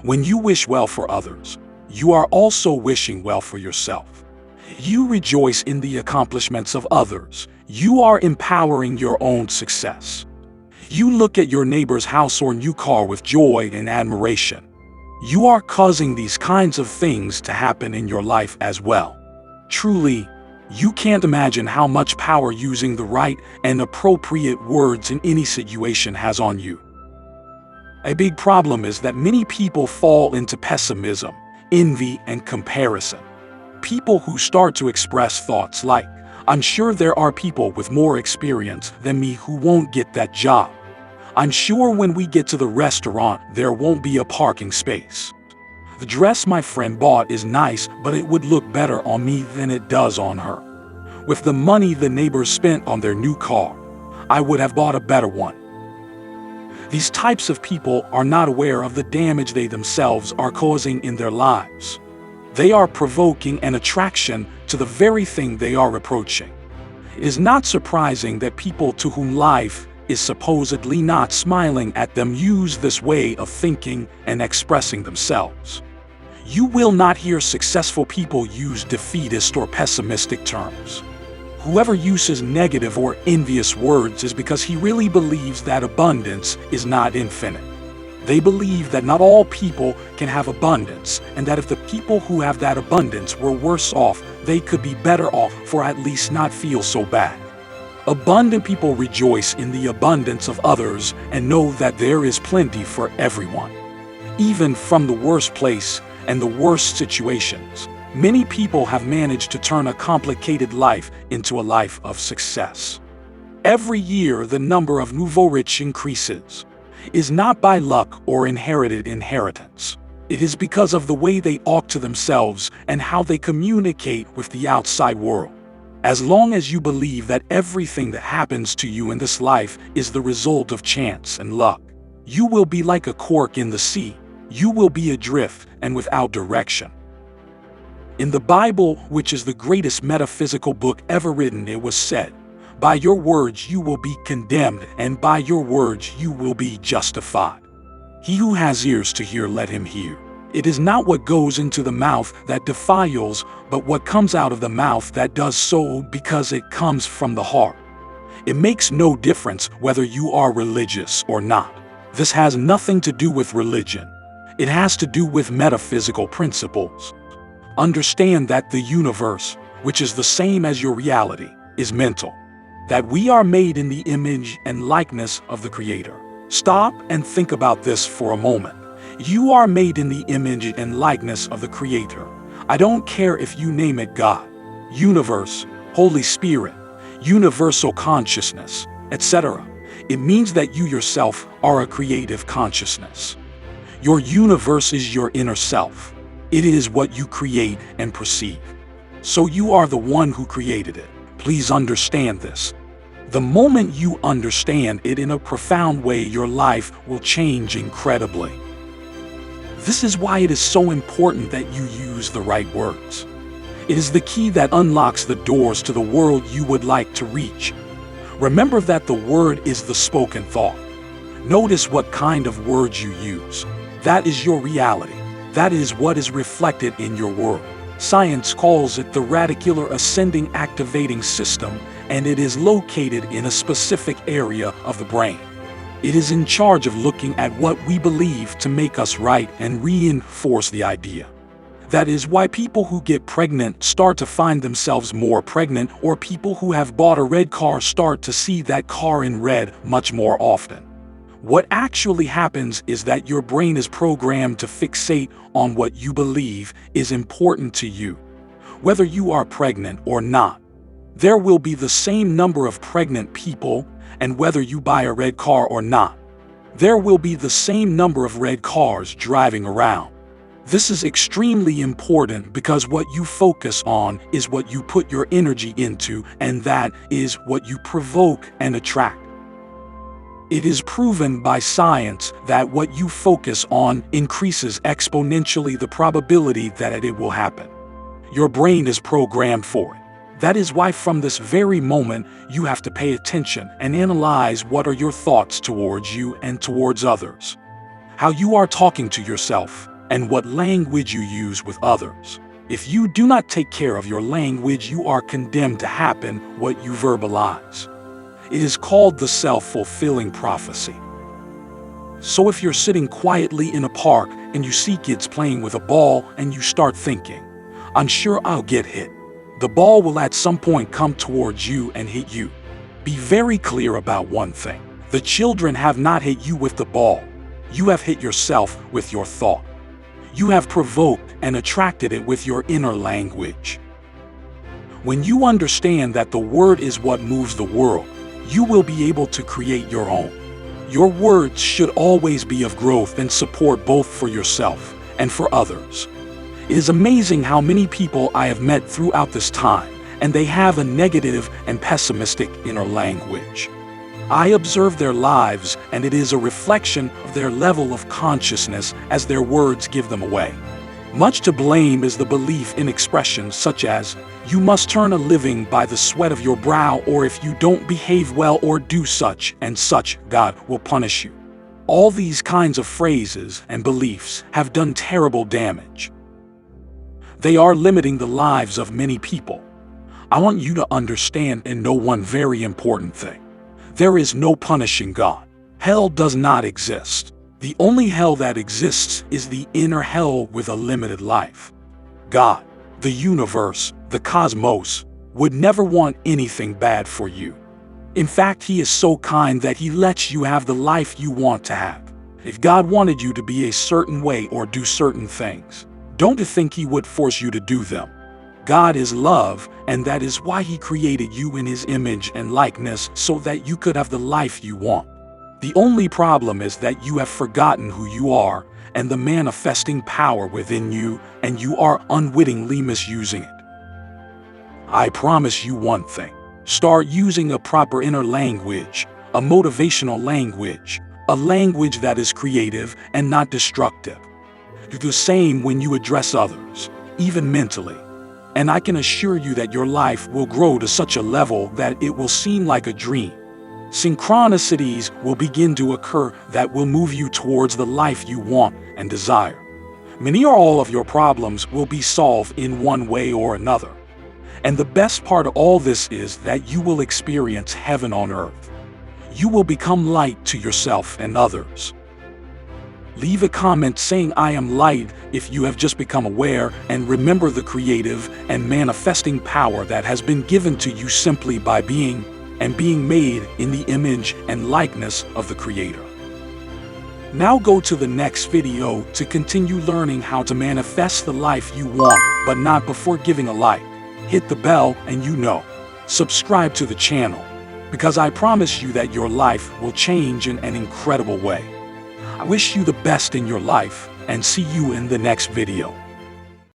When you wish well for others, you are also wishing well for yourself. You rejoice in the accomplishments of others. You are empowering your own success. You look at your neighbor's house or new car with joy and admiration. You are causing these kinds of things to happen in your life as well. Truly, you can't imagine how much power using the right and appropriate words in any situation has on you. A big problem is that many people fall into pessimism, envy, and comparison. People who start to express thoughts like, "I'm sure there are people with more experience than me who won't get that job. I'm sure when we get to the restaurant, there won't be a parking space. The dress my friend bought is nice, but it would look better on me than it does on her. With the money the neighbors spent on their new car, I would have bought a better one." These types of people are not aware of the damage they themselves are causing in their lives. They are provoking an attraction to the very thing they are approaching. It is not surprising that people to whom life is supposedly not smiling at them use this way of thinking and expressing themselves. You will not hear successful people use defeatist or pessimistic terms. Whoever uses negative or envious words is because he really believes that abundance is not infinite. They believe that not all people can have abundance, and that if the people who have that abundance were worse off, they could be better off or at least not feel so bad. Abundant people rejoice in the abundance of others and know that there is plenty for everyone. Even from the worst place and the worst situations, many people have managed to turn a complicated life into a life of success. Every year, the number of nouveau rich increases. It is not by luck or inherited inheritance. It is because of the way they talk to themselves and how they communicate with the outside world. As long as you believe that everything that happens to you in this life is the result of chance and luck, you will be like a cork in the sea. You will be adrift and without direction. In the Bible, which is the greatest metaphysical book ever written, it was said, "By your words you will be condemned, and by your words you will be justified." He who has ears to hear, let him hear. It is not what goes into the mouth that defiles, but what comes out of the mouth that does so, because it comes from the heart. It makes no difference whether you are religious or not. This has nothing to do with religion. It has to do with metaphysical principles. Understand that the universe, which is the same as your reality, is mental. That we are made in the image and likeness of the Creator. Stop and think about this for a moment. You are made in the image and likeness of the Creator. I don't care if you name it God, universe, Holy Spirit, universal consciousness, etc. It means that you yourself are a creative consciousness. Your universe is your inner self. It is what you create and perceive. So you are the one who created it. Please understand this. The moment you understand it in a profound way, your life will change incredibly. This is why it is so important that you use the right words. It is the key that unlocks the doors to the world you would like to reach. Remember that the word is the spoken thought. Notice what kind of words you use. That is your reality. That is what is reflected in your world. Science calls it the radicular ascending activating system, and it is located in a specific area of the brain. It is in charge of looking at what we believe to make us right and reinforce the idea. That is why people who get pregnant start to find themselves more pregnant, or people who have bought a red car start to see that car in red much more often. What actually happens is that your brain is programmed to fixate on what you believe is important to you. Whether you are pregnant or not, there will be the same number of pregnant people, and whether you buy a red car or not, there will be the same number of red cars driving around. This is extremely important because what you focus on is what you put your energy into, and that is what you provoke and attract. It is proven by science that what you focus on increases exponentially the probability that it will happen. Your brain is programmed for it. That is why from this very moment you have to pay attention and analyze what are your thoughts towards you and towards others. how you are talking to yourself, and what language you use with others. If you do not take care of your language, you are condemned to happen what you verbalize. It is called the self-fulfilling prophecy. So if you're sitting quietly in a park and you see kids playing with a ball and you start thinking, "I'm sure I'll get hit," the ball will at some point come towards you and hit you. Be very clear about one thing. The children have not hit you with the ball. You have hit yourself with your thought. You have provoked and attracted it with your inner language. When you understand that the word is what moves the world, you will be able to create your own. Your words should always be of growth and support both for yourself and for others. It is amazing how many people I have met throughout this time, and they have a negative and pessimistic inner language. I observe their lives, and it is a reflection of their level of consciousness as their words give them away. Much to blame is the belief in expressions such as, "You must earn a living by the sweat of your brow," or "If you don't behave well or do such and such, God will punish you." All these kinds of phrases and beliefs have done terrible damage. They are limiting the lives of many people. I want you to understand and know one very important thing. There is no punishing God. Hell does not exist. The only hell that exists is the inner hell with a limited life. God, the universe, the cosmos, would never want anything bad for you. In fact, He is so kind that He lets you have the life you want to have. If God wanted you to be a certain way or do certain things, don't think He would force you to do them. God is love, and that is why He created you in His image and likeness so that you could have the life you want. The only problem is that you have forgotten who you are and the manifesting power within you, and you are unwittingly misusing it. I promise you one thing. Start using a proper inner language, a motivational language, a language that is creative and not destructive. Do the same when you address others, even mentally. And I can assure you that your life will grow to such a level that it will seem like a dream. Synchronicities will begin to occur that will move you towards the life you want and desire. Many or all of your problems will be solved in one way or another. And the best part of all this is that you will experience heaven on earth. You will become light to yourself and others. Leave a comment saying "I am light" if you have just become aware, and remember the creative and manifesting power that has been given to you simply by being and being made in the image and likeness of the Creator. Now go to the next video to continue learning how to manifest the life you want, but not before giving a like. Hit the bell and subscribe to the channel, because I promise you that your life will change in an incredible way. I wish you the best in your life, and see you in the next video.